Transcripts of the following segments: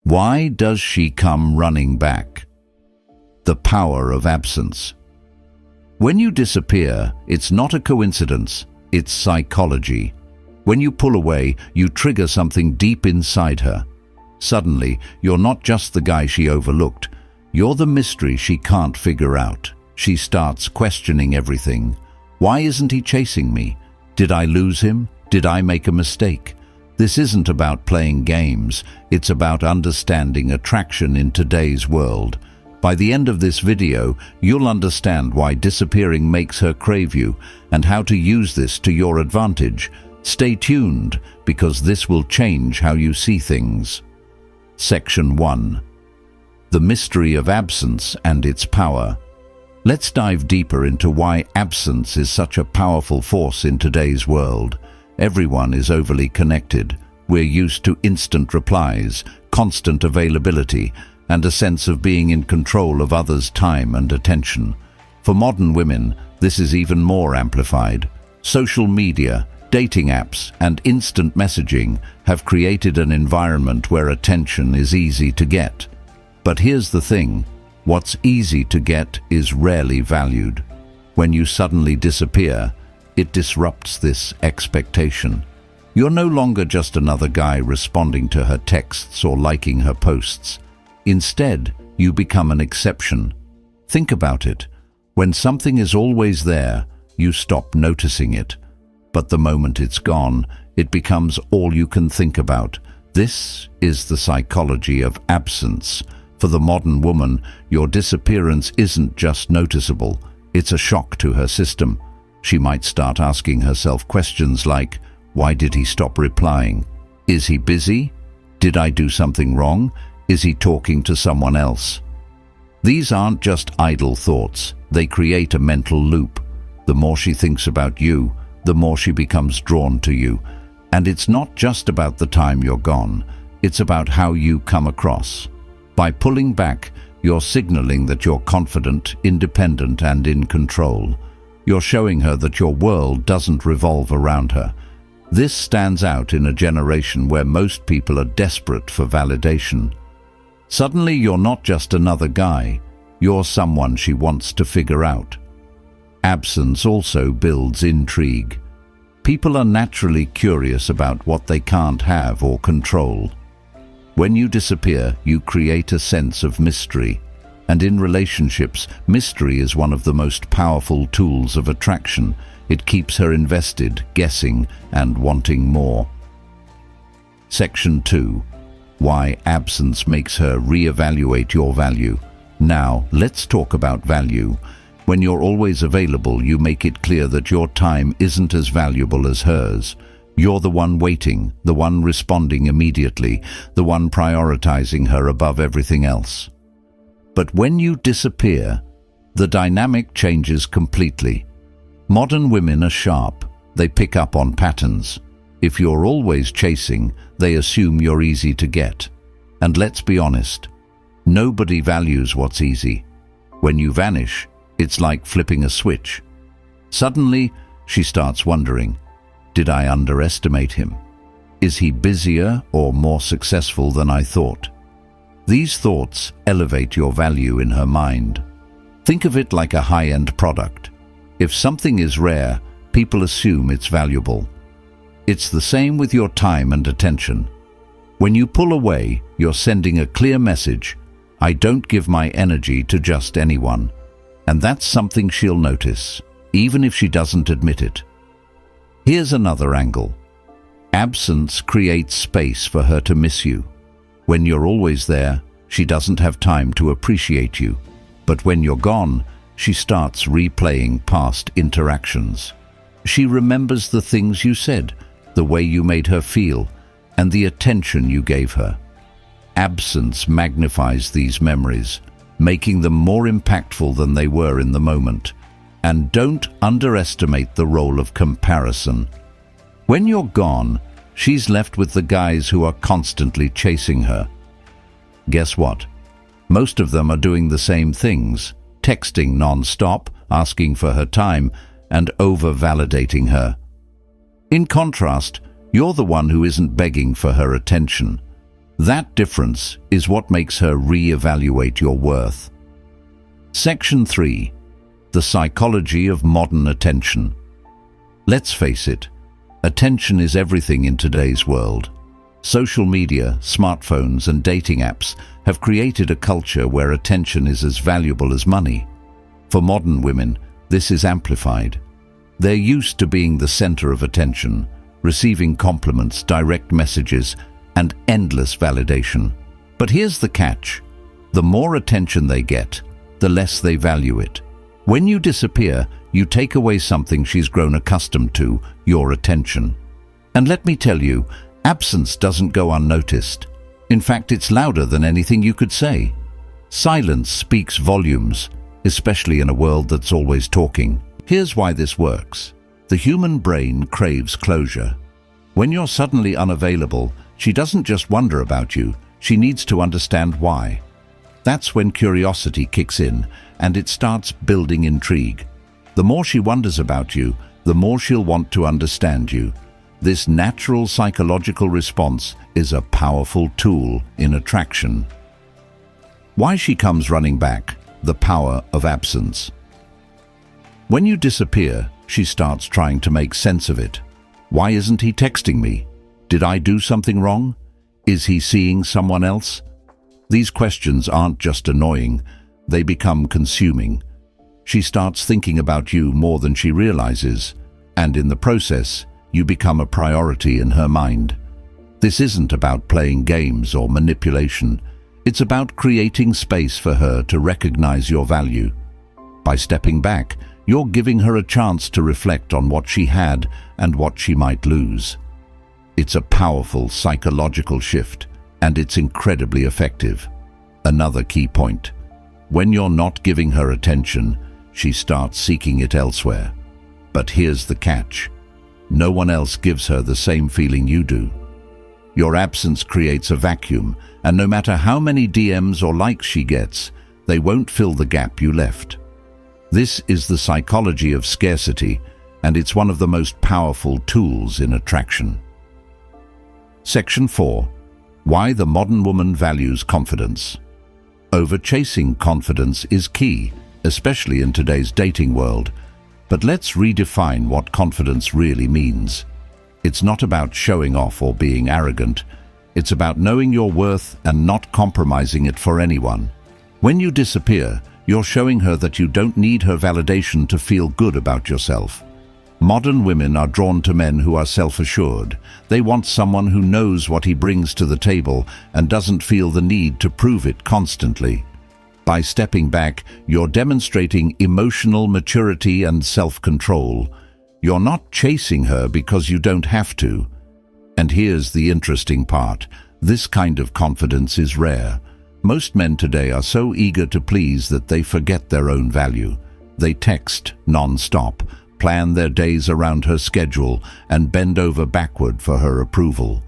Why does she come running back? The power of absence. When you disappear, it's not a coincidence, it's psychology. When you pull away, you trigger something deep inside her. Suddenly, you're not just the guy she overlooked, you're the mystery she can't figure out. She starts questioning everything. Why isn't he chasing me? Did I lose him? Did I make a mistake? This isn't about playing games, it's about understanding attraction in today's world. By the end of this video, you'll understand why disappearing makes her crave you and how to use this to your advantage. Stay tuned, because this will change how you see things. Section 1. The mystery of absence and its power. Let's dive deeper into why absence is such a powerful force in today's world. Everyone is overly connected. We're used to instant replies, constant availability, and a sense of being in control of others' time and attention. For modern women, this is even more amplified. Social media, dating apps, and instant messaging have created an environment where attention is easy to get. But here's the thing, what's easy to get is rarely valued. When you suddenly disappear, it disrupts this expectation. You're no longer just another guy responding to her texts or liking her posts. Instead, you become an exception. Think about it. When something is always there, you stop noticing it. But the moment it's gone, it becomes all you can think about. This is the psychology of absence. For the modern woman, your disappearance isn't just noticeable, it's a shock to her system. She might start asking herself questions like, why did he stop replying? Is he busy? Did I do something wrong? Is he talking to someone else? These aren't just idle thoughts, they create a mental loop. The more she thinks about you, the more she becomes drawn to you. And it's not just about the time you're gone, it's about how you come across. By pulling back, you're signaling that you're confident, independent, and in control. You're showing her that your world doesn't revolve around her. This stands out in a generation where most people are desperate for validation. Suddenly, you're not just another guy, you're someone she wants to figure out. Absence also builds intrigue. People are naturally curious about what they can't have or control. When you disappear, you create a sense of mystery. And in relationships, mystery is one of the most powerful tools of attraction. It keeps her invested, guessing, and wanting more. Section 2. Why absence makes her reevaluate your value. Now, let's talk about value. When you're always available, you make it clear that your time isn't as valuable as hers. You're the one waiting, the one responding immediately, the one prioritizing her above everything else. But when you disappear, the dynamic changes completely. Modern women are sharp. They pick up on patterns. If you're always chasing, they assume you're easy to get. And let's be honest, nobody values what's easy. When you vanish, it's like flipping a switch. Suddenly, she starts wondering, did I underestimate him? Is he busier or more successful than I thought? These thoughts elevate your value in her mind. Think of it like a high-end product. If something is rare, people assume it's valuable. It's the same with your time and attention. When you pull away, you're sending a clear message. I don't give my energy to just anyone. And that's something she'll notice, even if she doesn't admit it. Here's another angle. Absence creates space for her to miss you. When you're always there, she doesn't have time to appreciate you. But when you're gone, she starts replaying past interactions. She remembers the things you said, the way you made her feel, and the attention you gave her. Absence magnifies these memories, making them more impactful than they were in the moment. And don't underestimate the role of comparison. When you're gone, she's left with the guys who are constantly chasing her. Guess what? Most of them are doing the same things, texting non-stop, asking for her time, and over-validating her. In contrast, you're the one who isn't begging for her attention. That difference is what makes her re-evaluate your worth. Section 3. The psychology of modern attention. Let's face it, attention is everything in today's world. Social media, smartphones, and dating apps have created a culture where attention is as valuable as money. For modern women, this is amplified. They're used to being the center of attention, receiving compliments, direct messages, and endless validation. But here's the catch. The more attention they get, the less they value it. When you disappear, you take away something she's grown accustomed to, your attention. And let me tell you, absence doesn't go unnoticed. In fact, it's louder than anything you could say. Silence speaks volumes, especially in a world that's always talking. Here's why this works. The human brain craves closure. When you're suddenly unavailable, she doesn't just wonder about you, she needs to understand why. That's when curiosity kicks in, and it starts building intrigue. The more she wonders about you, the more she'll want to understand you. This natural psychological response is a powerful tool in attraction. Why she comes running back, the power of absence. When you disappear, she starts trying to make sense of it. Why isn't he texting me? Did I do something wrong? Is he seeing someone else? These questions aren't just annoying, they become consuming. She starts thinking about you more than she realizes, and in the process, you become a priority in her mind. This isn't about playing games or manipulation. It's about creating space for her to recognize your value. By stepping back, you're giving her a chance to reflect on what she had and what she might lose. It's a powerful psychological shift, and it's incredibly effective. Another key point. When you're not giving her attention, she starts seeking it elsewhere. But here's the catch. No one else gives her the same feeling you do. Your absence creates a vacuum, and no matter how many DMs or likes she gets, they won't fill the gap you left. This is the psychology of scarcity, and it's one of the most powerful tools in attraction. Section 4. Why the modern woman values confidence. Over-chasing confidence is key, especially in today's dating world. But let's redefine what confidence really means. It's not about showing off or being arrogant. It's about knowing your worth and not compromising it for anyone. When you disappear, you're showing her that you don't need her validation to feel good about yourself. Modern women are drawn to men who are self-assured. They want someone who knows what he brings to the table and doesn't feel the need to prove it constantly. By stepping back, you're demonstrating emotional maturity and self-control. You're not chasing her because you don't have to. And here's the interesting part. This kind of confidence is rare. Most men today are so eager to please that they forget their own value. They text non-stop, plan their days around her schedule, and bend over backward for her approval.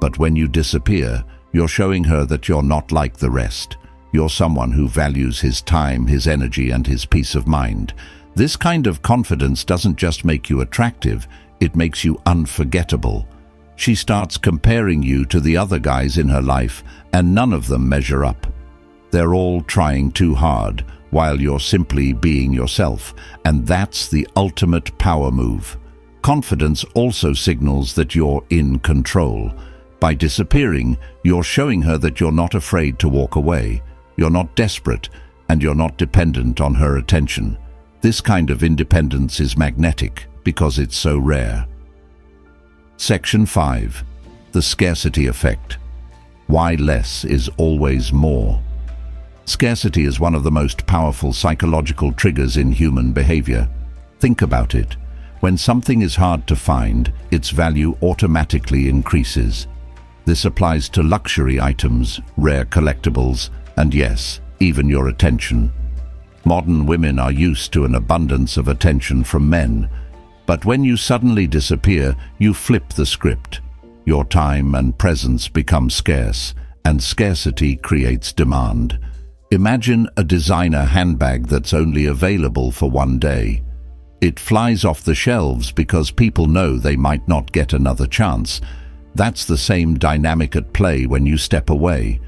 But when you disappear, you're showing her that you're not like the rest. You're someone who values his time, his energy, and his peace of mind. This kind of confidence doesn't just make you attractive, it makes you unforgettable. She starts comparing you to the other guys in her life, and none of them measure up. They're all trying too hard, while you're simply being yourself, and that's the ultimate power move. Confidence also signals that you're in control. By disappearing, you're showing her that you're not afraid to walk away. You're not desperate, and you're not dependent on her attention. This kind of independence is magnetic because it's so rare. Section 5. The scarcity effect. Why less is always more. Scarcity is one of the most powerful psychological triggers in human behavior. Think about it. When something is hard to find, its value automatically increases. This applies to luxury items, rare collectibles, and yes, even your attention. Modern women are used to an abundance of attention from men, but when you suddenly disappear, you flip the script. Your time and presence become scarce, and scarcity creates demand. Imagine a designer handbag that's only available for one day. It flies off the shelves because people know they might not get another chance. That's the same dynamic at play when you step away.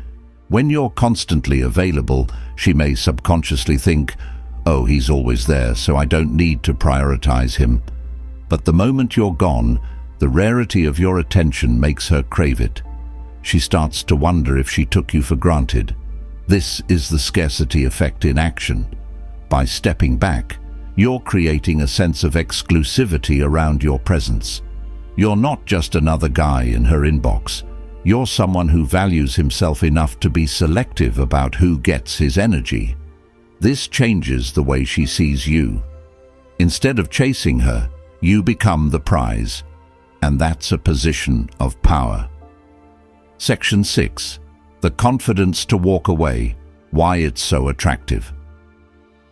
When you're constantly available, she may subconsciously think, "Oh, he's always there, so I don't need to prioritize him." But the moment you're gone, the rarity of your attention makes her crave it. She starts to wonder if she took you for granted. This is the scarcity effect in action. By stepping back, you're creating a sense of exclusivity around your presence. You're not just another guy in her inbox. You're someone who values himself enough to be selective about who gets his energy. This changes the way she sees you. Instead of chasing her, you become the prize, and that's a position of power. Section 6. The confidence to walk away. Why it's so attractive.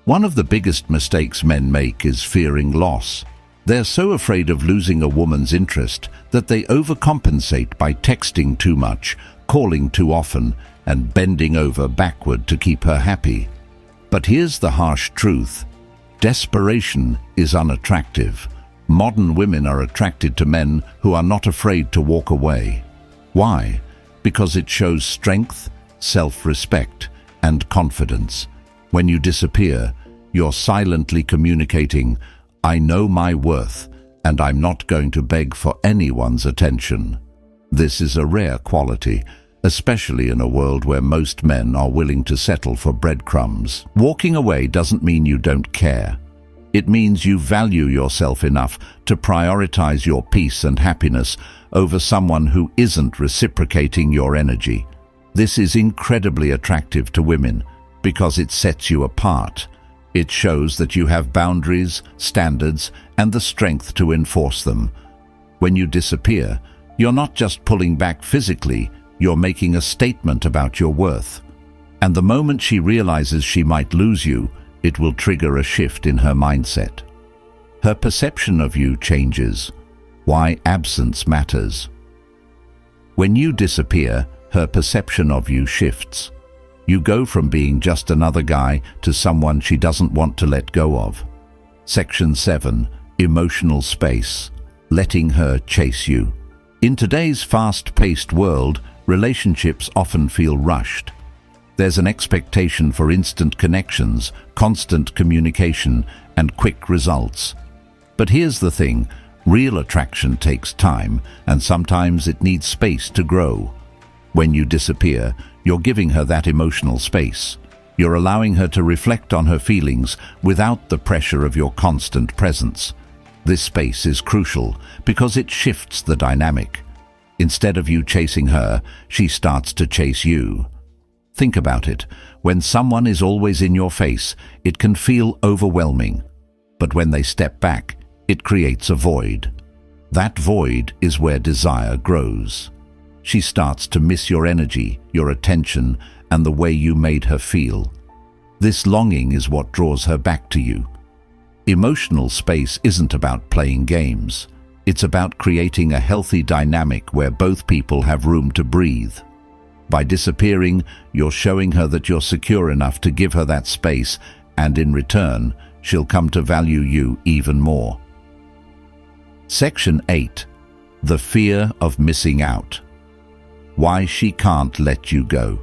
One of the biggest mistakes men make is fearing loss. They're so afraid of losing a woman's interest that they overcompensate by texting too much, calling too often, and bending over backward to keep her happy. But here's the harsh truth. Desperation is unattractive. Modern women are attracted to men who are not afraid to walk away. Why? Because it shows strength, self-respect, and confidence. When you disappear, you're silently communicating, "I know my worth, and I'm not going to beg for anyone's attention." This is a rare quality, especially in a world where most men are willing to settle for breadcrumbs. Walking away doesn't mean you don't care. It means you value yourself enough to prioritize your peace and happiness over someone who isn't reciprocating your energy. This is incredibly attractive to women because it sets you apart. It shows that you have boundaries, standards, and the strength to enforce them. When you disappear, you're not just pulling back physically, you're making a statement about your worth. And the moment she realizes she might lose you, it will trigger a shift in her mindset. Her perception of you changes. Why absence matters. When you disappear, her perception of you shifts. You go from being just another guy to someone she doesn't want to let go of. Section 7. Emotional space. Letting her chase you. In today's fast-paced world, relationships often feel rushed. There's an expectation for instant connections, constant communication, and quick results. But here's the thing, real attraction takes time, and sometimes it needs space to grow. When you disappear, you're giving her that emotional space. You're allowing her to reflect on her feelings without the pressure of your constant presence. This space is crucial because it shifts the dynamic. Instead of you chasing her, she starts to chase you. Think about it. When someone is always in your face, it can feel overwhelming. But when they step back, it creates a void. That void is where desire grows. She starts to miss your energy, your attention, and the way you made her feel. This longing is what draws her back to you. Emotional space isn't about playing games. It's about creating a healthy dynamic where both people have room to breathe. By disappearing, you're showing her that you're secure enough to give her that space, and in return, she'll come to value you even more. Section 8. The fear of missing out. Why she can't let you go.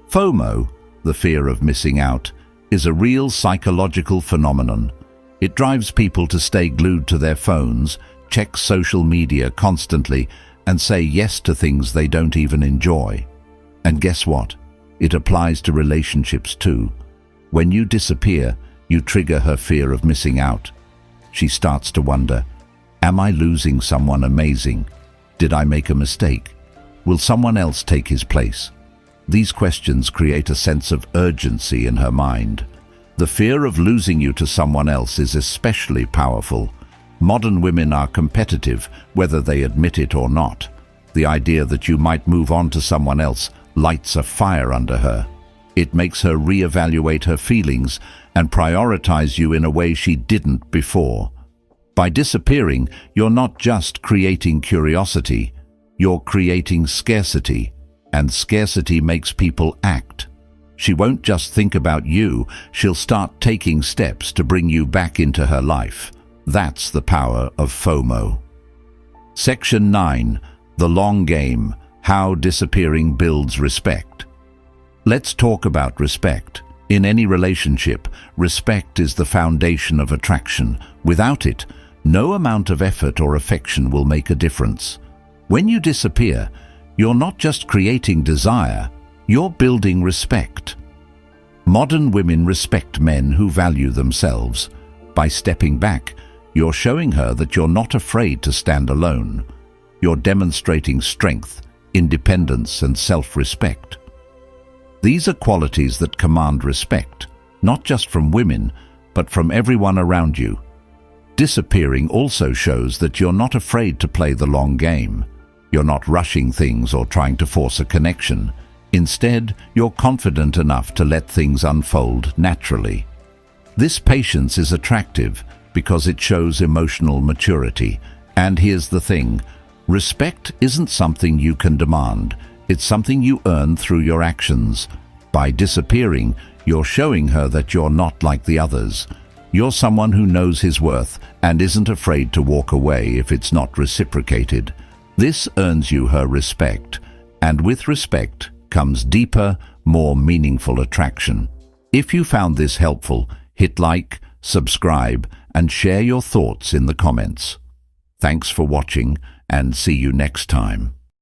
FOMO, the fear of missing out, is a real psychological phenomenon. It drives people to stay glued to their phones, check social media constantly, and say yes to things they don't even enjoy. And guess what? It applies to relationships too. When you disappear, you trigger her fear of missing out. She starts to wonder, am I losing someone amazing? Did I make a mistake? Will someone else take his place? These questions create a sense of urgency in her mind. The fear of losing you to someone else is especially powerful. Modern women are competitive, whether they admit it or not. The idea that you might move on to someone else lights a fire under her. It makes her reevaluate her feelings and prioritize you in a way she didn't before. By disappearing, you're not just creating curiosity, you're creating scarcity, and scarcity makes people act. She won't just think about you, she'll start taking steps to bring you back into her life. That's the power of FOMO. Section 9. The long game, how disappearing builds respect. Let's talk about respect. In any relationship, respect is the foundation of attraction. Without it, no amount of effort or affection will make a difference. When you disappear, you're not just creating desire, you're building respect. Modern women respect men who value themselves. By stepping back, you're showing her that you're not afraid to stand alone. You're demonstrating strength, independence, and self-respect. These are qualities that command respect, not just from women, but from everyone around you. Disappearing also shows that you're not afraid to play the long game. You're not rushing things or trying to force a connection. Instead, you're confident enough to let things unfold naturally. This patience is attractive because it shows emotional maturity. And here's the thing, respect isn't something you can demand, it's something you earn through your actions. By disappearing, you're showing her that you're not like the others. You're someone who knows his worth and isn't afraid to walk away if it's not reciprocated. This earns you her respect, and with respect comes deeper, more meaningful attraction. If you found this helpful, hit like, subscribe, and share your thoughts in the comments. Thanks for watching, and see you next time.